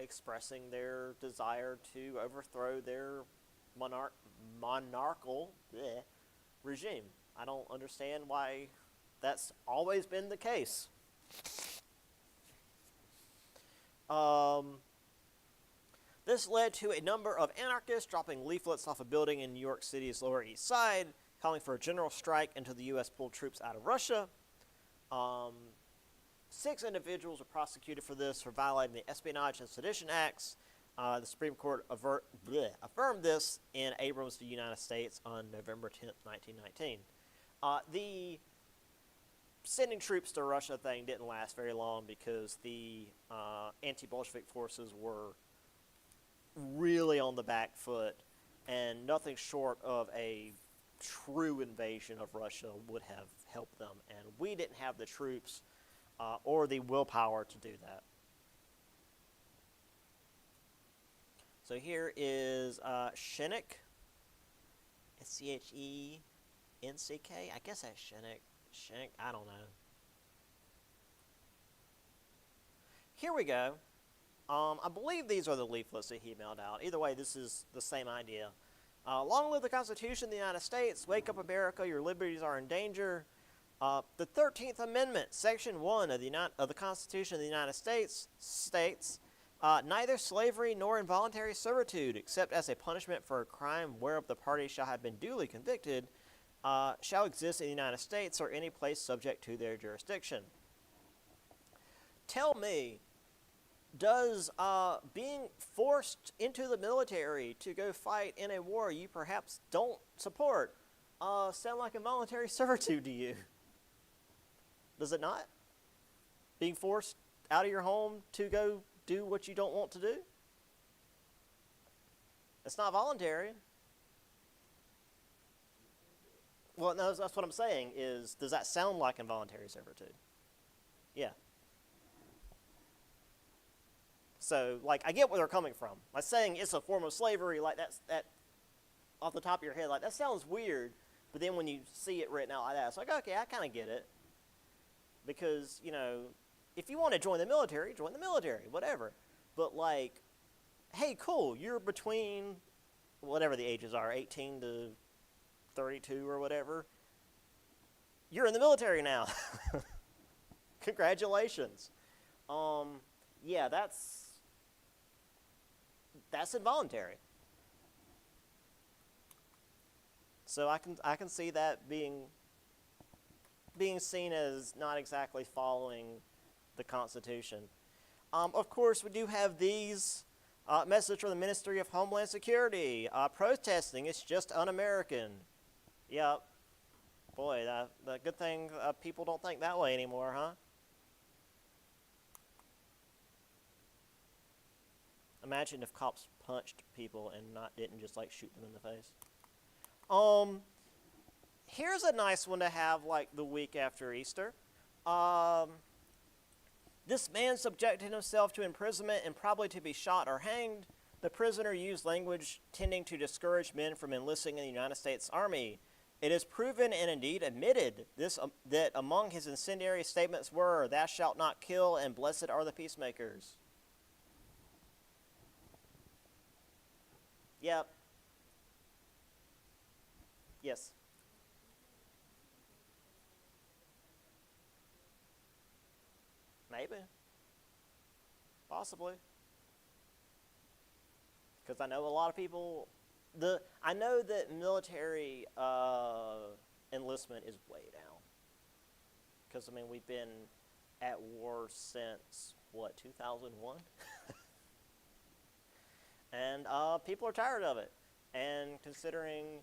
expressing their desire to overthrow their monarchical regime? I don't understand why that's always been the case. This led to a number of anarchists dropping leaflets off a building in New York City's Lower East Side, calling for a general strike until the U.S. pulled troops out of Russia. 6 individuals were prosecuted for this for violating the Espionage and Sedition Acts. The Supreme Court affirmed this in Abrams v. United States on November 10, 1919. The sending troops to Russia thing didn't last very long because the anti-Bolshevik forces were really on the back foot, and nothing short of a true invasion of Russia would have helped them. And we didn't have the troops or the willpower to do that. So here is Schenek. Schencck. I guess that's Schenek. Schenek, I don't know. Here we go. I believe these are the leaflets that he mailed out. Either way, this is the same idea. Long live the Constitution of the United States. Wake up, America. Your liberties are in danger. The 13th Amendment, Section 1 of the Constitution of the United States states, neither slavery nor involuntary servitude, except as a punishment for a crime whereof the party shall have been duly convicted, shall exist in the United States or any place subject to their jurisdiction. Tell me, does being forced into the military to go fight in a war you perhaps don't support sound like involuntary servitude to you? Does it not? Being forced out of your home to go do what you don't want to do? It's not voluntary. Well, no, that's what I'm saying is, does that sound like involuntary servitude? Yeah. So, I get where they're coming from. Like saying it's a form of slavery, that off the top of your head, that sounds weird. But then when you see it written out like that, it's like, okay, I kind of get it. Because, if you want to join the military, whatever. But hey, cool, you're between whatever the ages are, 18 to 32 or whatever. You're in the military now. Congratulations. Yeah, that's involuntary. So I can see that being seen as not exactly following the Constitution. Of course, we do have these message from the Ministry of Homeland Security. Protesting, it's just un-American. Yep. Boy, the good thing people don't think that way anymore, huh? Imagine if cops punched people and didn't just shoot them in the face. Here's a nice one to have the week after Easter. This man subjected himself to imprisonment and probably to be shot or hanged. The prisoner used language tending to discourage men from enlisting in the United States Army. It is proven and indeed admitted that among his incendiary statements were, "Thou shalt not kill," and "Blessed are the peacemakers." Yep. Yes. Maybe. Possibly. Because I know a lot of people, I know that military enlistment is way down. Because, we've been at war since, 2001? And people are tired of it. And considering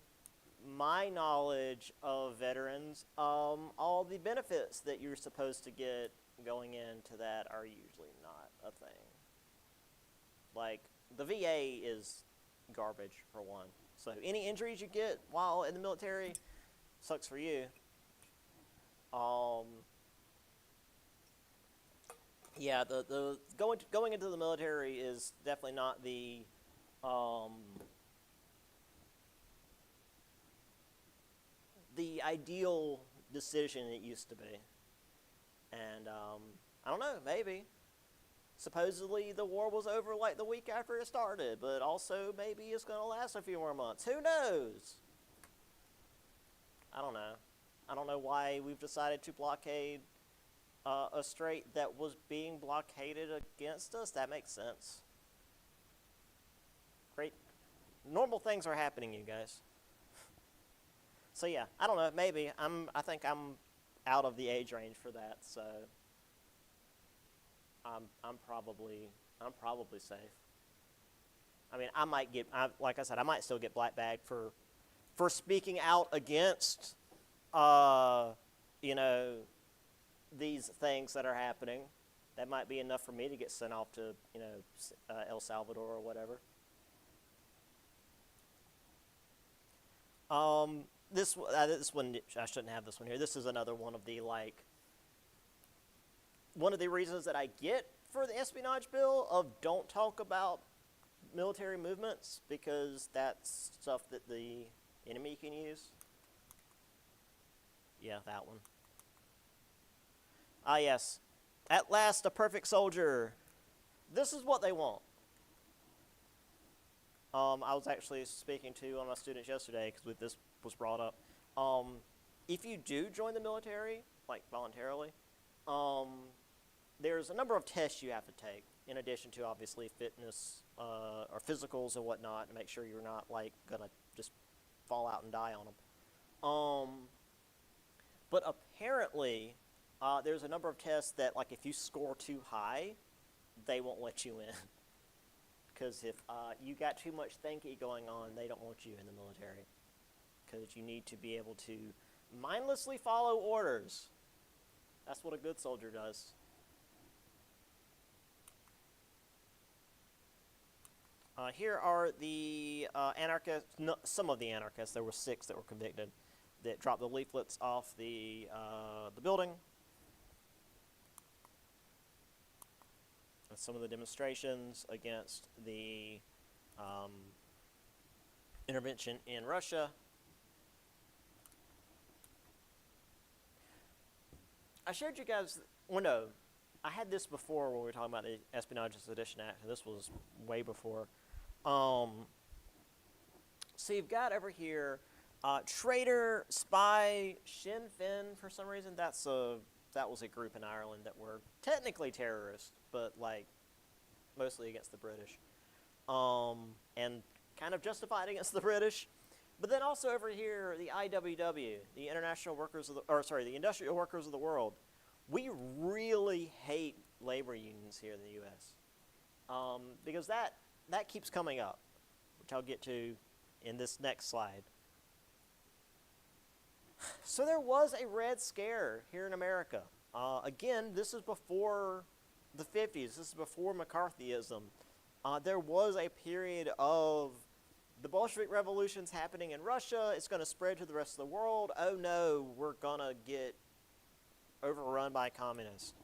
my knowledge of veterans, all the benefits that you're supposed to get going into that are usually not a thing. Like, the VA is garbage, for one. So any injuries you get while in the military, sucks for you. Yeah, the going into the military is definitely not the ideal decision it used to be. And I don't know, maybe. Supposedly the war was over like the week after it started, but also maybe it's going to last a few more months. Who knows? I don't know. I don't know why we've decided to blockade a strait that was being blockaded against us. That makes sense. Great. Normal things are happening, you guys. So yeah, I don't know. Maybe I think I'm out of the age range for that. So I'm probably safe. I mean, I might get, like I said, I might still get black bag for speaking out against, these things that are happening. That might be enough for me to get sent off to, El Salvador or whatever. This one, I shouldn't have this one here. This is another one of the, one of the reasons that I get for the espionage bill of don't talk about military movements, because that's stuff that the enemy can use. Yeah, that one. Ah, yes. At last, a perfect soldier. This is what they want. I was actually speaking to one of my students yesterday because this was brought up. If you do join the military, like voluntarily, there's a number of tests you have to take, in addition to obviously fitness or physicals and whatnot, to make sure you're not gonna just fall out and die on them. But apparently, there's a number of tests that, if you score too high, they won't let you in. Because if you got too much thinking going on, they don't want you in the military. Because you need to be able to mindlessly follow orders. That's what a good soldier does. Here are the anarchists, no, some of the anarchists. There were 6 that were convicted that dropped the leaflets off the building. Some of the demonstrations against the intervention in Russia. I showed you guys, well, no, I had this before when we were talking about the Espionage and Sedition Act, and this was way before. So you've got over here traitor, spy, Sinn Féin. For some reason, that was a group in Ireland that were technically terrorists, but mostly against the British, and kind of justified against the British. But then also over here, the IWW, the Industrial Workers of the World. We really hate labor unions here in the U.S. Because that keeps coming up, which I'll get to in this next slide. So there was a Red Scare here in America. Again, this is before the 50s. This is before McCarthyism. There was a period of the Bolshevik revolution's happening in Russia. It's going to spread to the rest of the world. Oh no, we're going to get overrun by communists.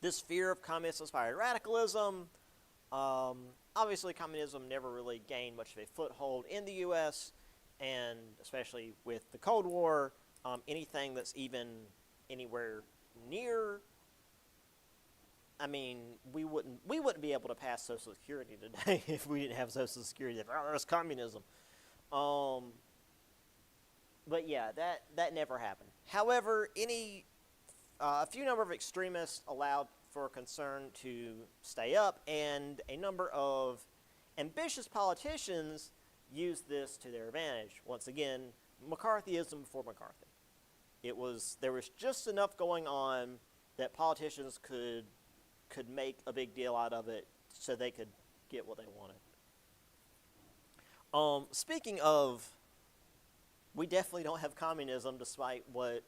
This fear of communist-inspired radicalism. Obviously, communism never really gained much of a foothold in the U.S., and especially with the Cold War, anything that's even anywhere near, I mean, we wouldn't be able to pass Social Security today if we didn't have Social Security. There's communism. But yeah, that never happened. However, a few number of extremists allowed for concern to stay up, and a number of ambitious politicians used this to their advantage. Once again, McCarthyism before McCarthy. There was just enough going on that politicians could make a big deal out of it so they could get what they wanted. Speaking of, we definitely don't have communism, despite what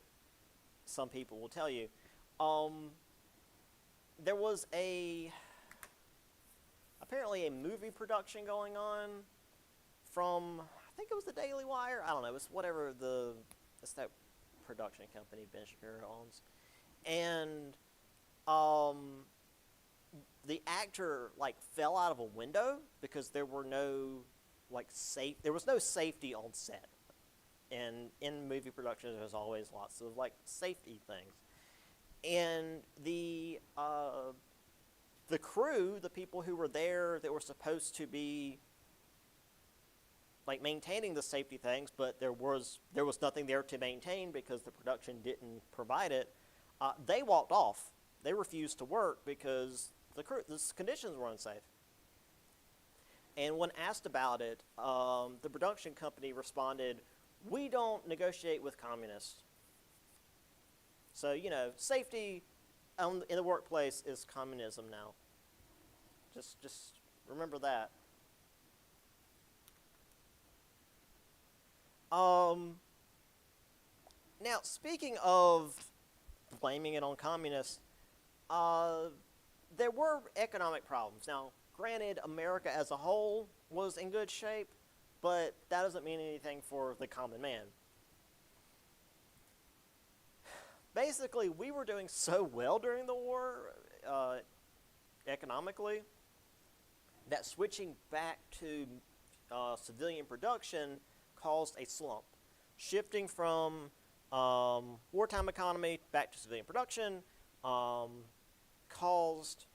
some people will tell you. Um, there was apparently a movie production going on from, I think it was the Daily Wire. I don't know. It's whatever it's that production company Ben Shapiro owns, and um, the actor like fell out of a window because there was no safety on set. And in movie production, there's always lots of like safety things. And the crew, the people who were there that were supposed to be like maintaining the safety things, but there was nothing there to maintain because the production didn't provide it. They walked off. They refused to work because the conditions were unsafe. And when asked about it, the production company responded, "We don't negotiate with communists." So, safety in the workplace is communism now. Just remember that. Now, speaking of blaming it on communists, there were economic problems. Now, granted, America as a whole was in good shape, but that doesn't mean anything for the common man. Basically, we were doing so well during the war, economically, that switching back to civilian production caused a slump. Shifting from wartime economy back to civilian production caused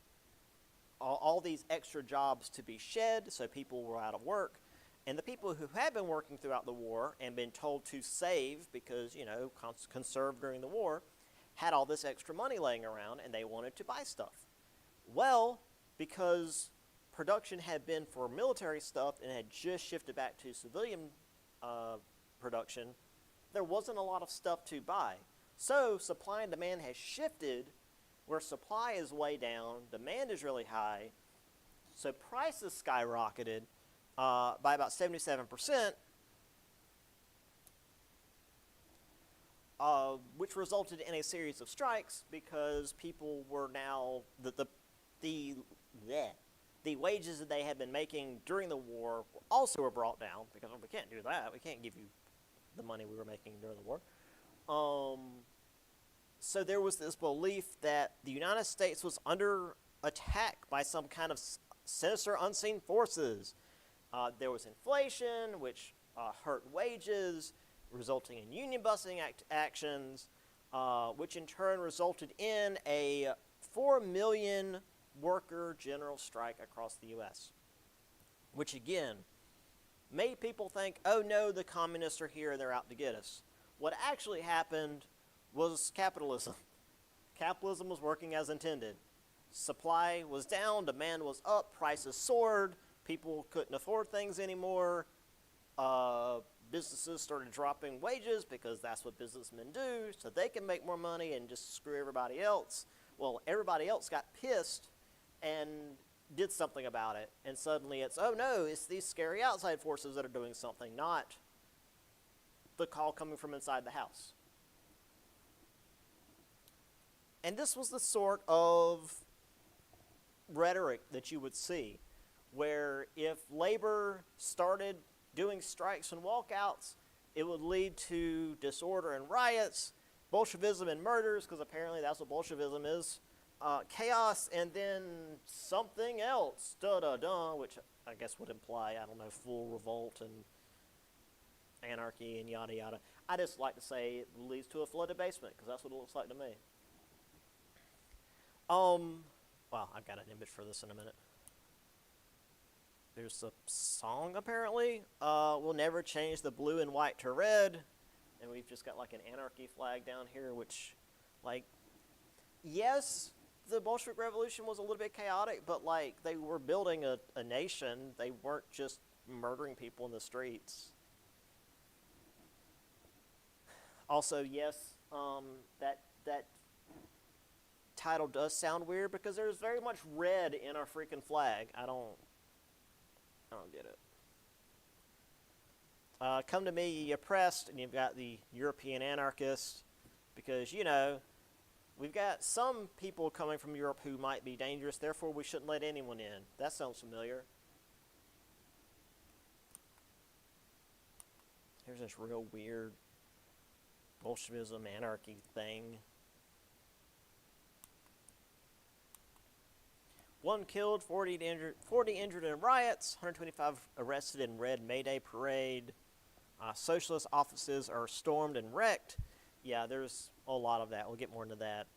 all these extra jobs to be shed, so people were out of work. And the people who had been working throughout the war and been told to save because, conserve during the war, had all this extra money laying around and they wanted to buy stuff. Well, because production had been for military stuff and had just shifted back to civilian production, there wasn't a lot of stuff to buy. So supply and demand has shifted where supply is way down, demand is really high, so prices skyrocketed by about 77%, which resulted in a series of strikes because people were now the wages that they had been making during the war also were brought down because we can't do that. We can't give you the money we were making during the war. So there was this belief that the United States was under attack by some kind of sinister unseen forces. There was inflation, which hurt wages, resulting in union busting actions, which in turn resulted in a 4 million worker general strike across the U.S., which again made people think, oh no, the communists are here and they're out to get us. What actually happened was capitalism. Capitalism was working as intended. Supply was down, demand was up, prices soared, people couldn't afford things anymore, businesses started dropping wages because that's what businessmen do, so they can make more money and just screw everybody else. Well, everybody else got pissed and did something about it, and suddenly it's, oh no, it's these scary outside forces that are doing something, not the call coming from inside the house. And this was the sort of rhetoric that you would see, where if labor started doing strikes and walkouts, it would lead to disorder and riots, Bolshevism and murders, because apparently that's what Bolshevism is, chaos, and then something else, which I guess would imply, I don't know, full revolt and anarchy and yada yada. I just like to say it leads to a flooded basement, because that's what it looks like to me. Well, I've got an image for this in a minute. There's a song, apparently. We'll never change the blue and white to red. And we've just got like an anarchy flag down here, which, like, yes, the Bolshevik Revolution was a little bit chaotic, but, like, they were building a nation. They weren't just murdering people in the streets. Also, yes, that title does sound weird because there's very much red in our freaking flag. I don't get it. Come to me, ye oppressed, and you've got the European anarchists, because, we've got some people coming from Europe who might be dangerous, therefore we shouldn't let anyone in. That sounds familiar. Here's this real weird Bolshevism anarchy thing. 1 killed, 40 injured in riots, 125 arrested in Red May Day parade. Socialist offices are stormed and wrecked. Yeah, there's a lot of that. We'll get more into that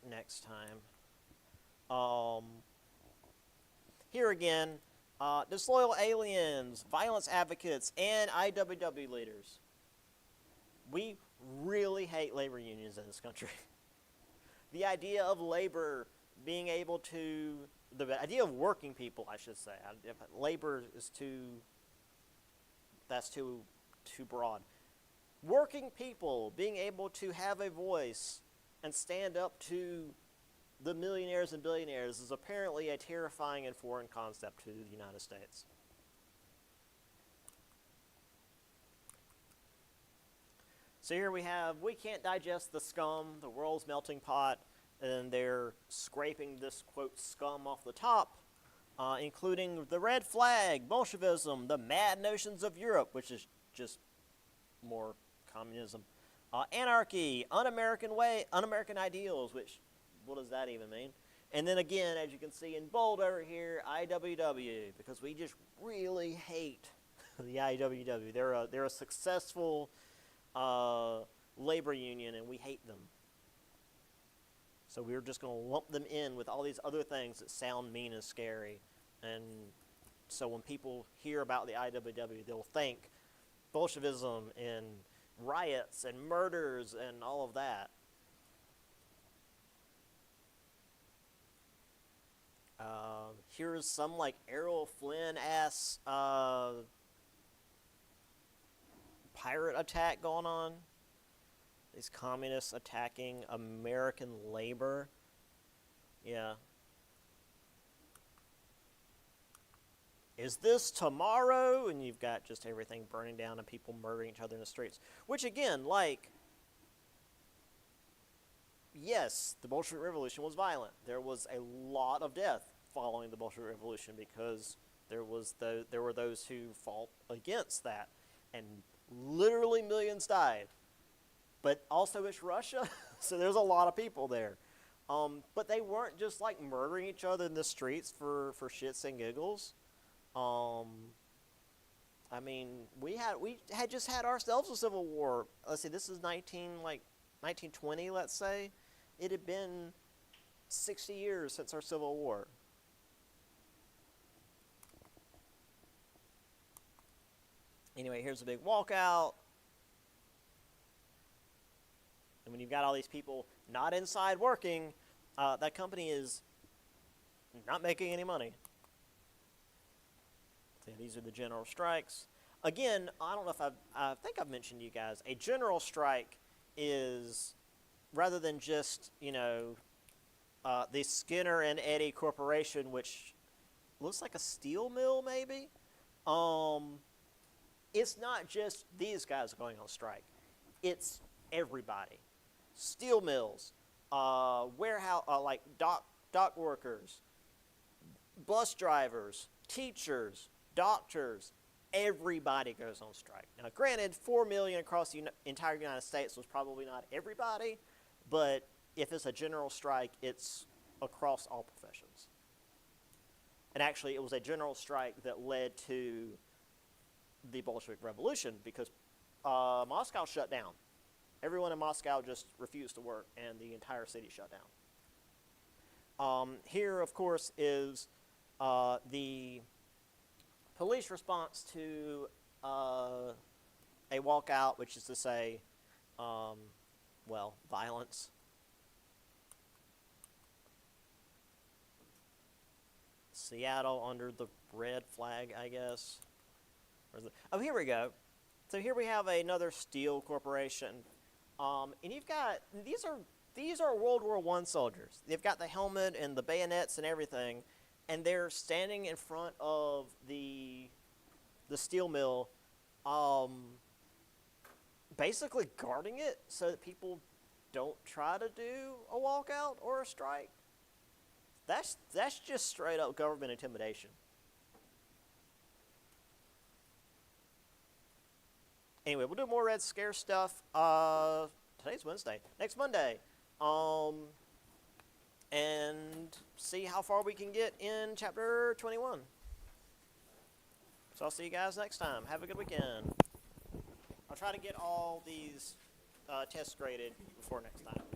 next time. Here again, disloyal aliens, violence advocates, and IWW leaders. We really hate labor unions in this country. The idea of labor being able to, the idea of working people, I should say. Labor is that's too broad. Working people being able to have a voice and stand up to the millionaires and billionaires is apparently a terrifying and foreign concept to the United States. So here we can't digest the scum, the world's melting pot, and they're scraping this, quote, scum off the top, including the red flag, Bolshevism, the mad notions of Europe, which is just more communism, anarchy, un-American ideals, which, what does that even mean? And then again, as you can see in bold over here, IWW, because we just really hate the IWW. They're a successful labor union, and we hate them. So we're just going to lump them in with all these other things that sound mean and scary. And so when people hear about the IWW, they'll think Bolshevism and riots and murders and all of that. Here's some like Errol Flynn-ass pirate attack going on. These communists attacking American labor. Yeah. Is this tomorrow? And you've got just everything burning down and people murdering each other in the streets. Which again, like, yes, the Bolshevik Revolution was violent. There was a lot of death following the Bolshevik Revolution because there were those who fought against that. And literally millions died. But also it's Russia, so there's a lot of people there. But they weren't just like murdering each other in the streets for shits and giggles. I mean, we had just had ourselves a civil war. Let's see, this is 1920, let's say. It had been 60 years since our Civil War. Anyway, here's a big walkout. And when you've got all these people not inside working, that company is not making any money. So these are the general strikes. Again, I don't know if I think I've mentioned to you guys, a general strike is, rather than just, the Skinner and Eddy Corporation, which looks like a steel mill maybe, it's not just these guys going on strike. It's everybody. Steel mills, warehouse, like dock workers, bus drivers, teachers, doctors, everybody goes on strike. Now, granted, 4 million across the entire United States was probably not everybody, but if it's a general strike, it's across all professions. And actually, it was a general strike that led to the Bolshevik Revolution because Moscow shut down. Everyone in Moscow just refused to work, and the entire city shut down. Here, of course, is the police response to a walkout, which is to say, violence. Seattle under the red flag, I guess. Oh, here we go. So here we have another steel corporation. And you've got, these are World War I soldiers. They've got the helmet and the bayonets and everything, and they're standing in front of the the steel mill, basically guarding it so that people don't try to do a walkout or a strike. That's just straight up government intimidation. Anyway, we'll do more Red Scare stuff. Today's Wednesday. Next Monday. And see how far we can get in chapter 21. So I'll see you guys next time. Have a good weekend. I'll try to get all these tests graded before next time.